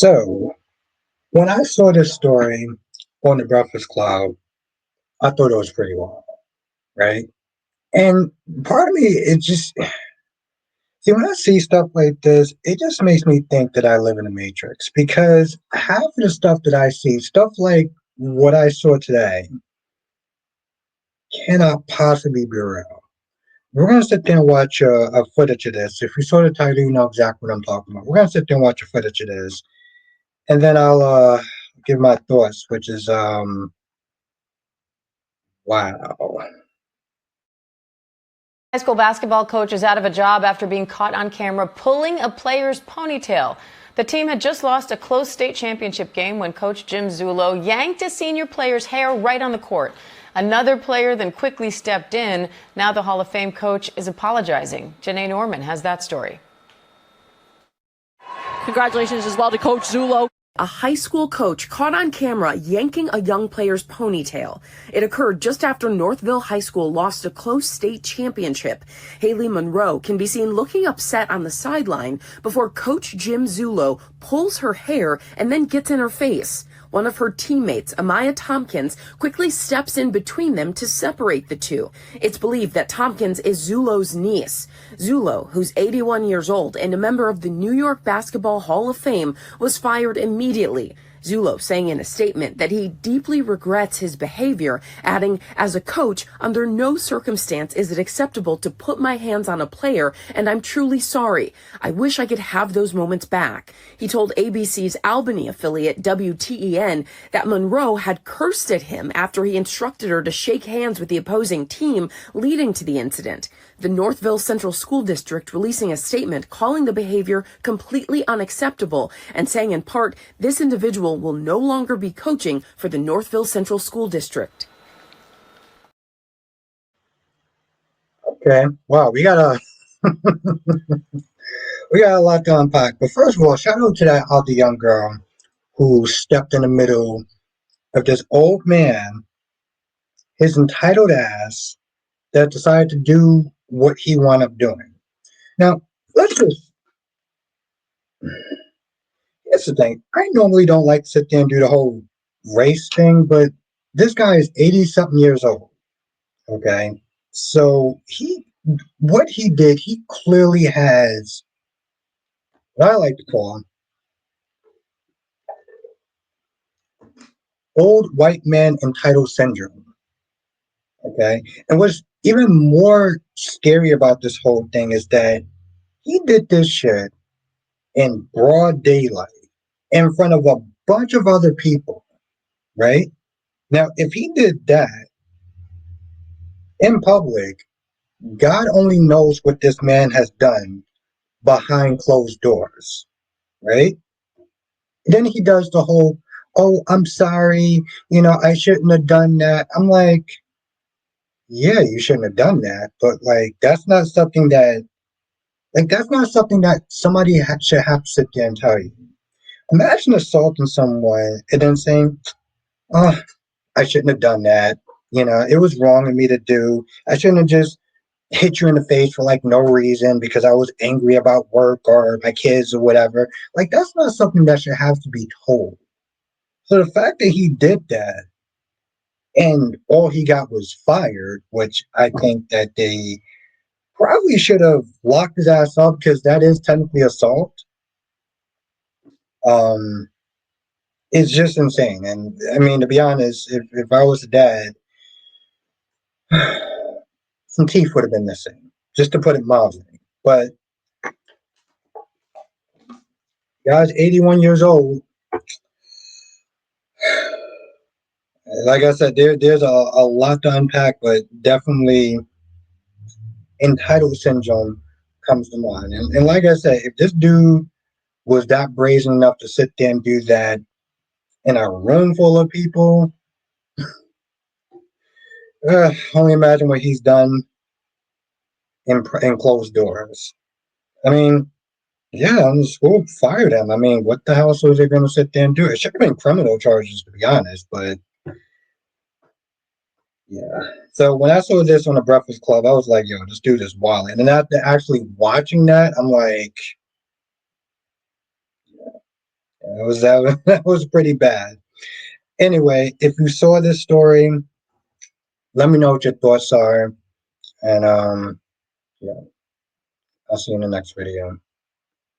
So, when I saw this story on the Breakfast Club, I thought it was pretty wild, right? And part of me, it just, see, when I see stuff like this, it just makes me think that I live in a matrix because half of the stuff that I see, stuff like what I saw today, cannot possibly be real. We're going to sit there and watch a footage of this. If you saw the title, you know exactly what I'm talking about. We're going to sit there and watch a footage of this, and then I'll give my thoughts, which is, wow. High school basketball coach is out of a job after being caught on camera pulling a player's ponytail. The team had just lost a close state championship game when coach Jim Zullo yanked a senior player's hair right on the court. Another player then quickly stepped in. Now the Hall of Fame coach is apologizing. Janae Norman has that story. Congratulations as well to Coach Zullo. A high school coach caught on camera yanking a young player's ponytail. It occurred just after Northville High School lost a close state championship. Haley Monroe can be seen looking upset on the sideline before Coach Jim Zullo pulls her hair and then gets in her face. One of her teammates, Amaya Tompkins, quickly steps in between them to separate the two. It's believed that Tompkins is Zullo's niece. Zullo, who's 81 years old and a member of the New York Basketball Hall of Fame, was fired immediately. Zullo saying in a statement that he deeply regrets his behavior, adding, "As a coach, under no circumstance is it acceptable to put my hands on a player, and I'm truly sorry. I wish I could have those moments back." He told ABC's Albany affiliate WTEN that Monroe had cursed at him after he instructed her to shake hands with the opposing team, leading to the incident. The Northville Central School District releasing a statement calling the behavior completely unacceptable and saying in part, this individual will no longer be coaching for the Northville Central School District. Okay, wow, we got a we got a lot to unpack. But first of all, shout out to that other young girl who stepped in the middle of this old man, his entitled ass, that decided to do what he wound up doing. Now, let's just, here's the thing. I normally don't like to sit there and do the whole race thing, but this guy is 80 something years old. Okay. So what he did, he clearly has what I like to call old white man entitled syndrome. Okay. And what's even more scary about this whole thing is that he did this shit in broad daylight in front of a bunch of other people, right? Now, if he did that in public, God only knows what this man has done behind closed doors, right? Then he does the whole, oh, I'm sorry, I shouldn't have done that. I'm like, yeah, you shouldn't have done that, but that's not something that somebody should have to sit there and tell you. Imagine assaulting someone and then saying, oh, I shouldn't have done that. It was wrong of me to do. I shouldn't have just hit you in the face for like no reason because I was angry about work or my kids or whatever. Like, that's not something that should have to be told. So the fact that he did that and all he got was fired, which I think that they probably should have locked his ass up because that is technically assault. Um, it's just insane. And I mean, to be honest, if I was a dad, some teeth would have been missing, just to put it mildly. But guy's 81 years old. Like I said, there's a lot to unpack, but definitely entitled syndrome comes to mind. And like I said, if this dude was that brazen enough to sit there and do that in a room full of people, only imagine what he's done in closed doors. I mean, yeah, and the school fired him. I mean, what the hell else was they going to sit there and do? It should have been criminal charges, to be honest, but yeah. So when I saw this on the Breakfast Club, I was like, yo, this dude is wild. And then after actually watching that, I'm like, that was pretty bad. Anyway, if you saw this story, let me know what your thoughts are, and yeah, I'll see you in the next video.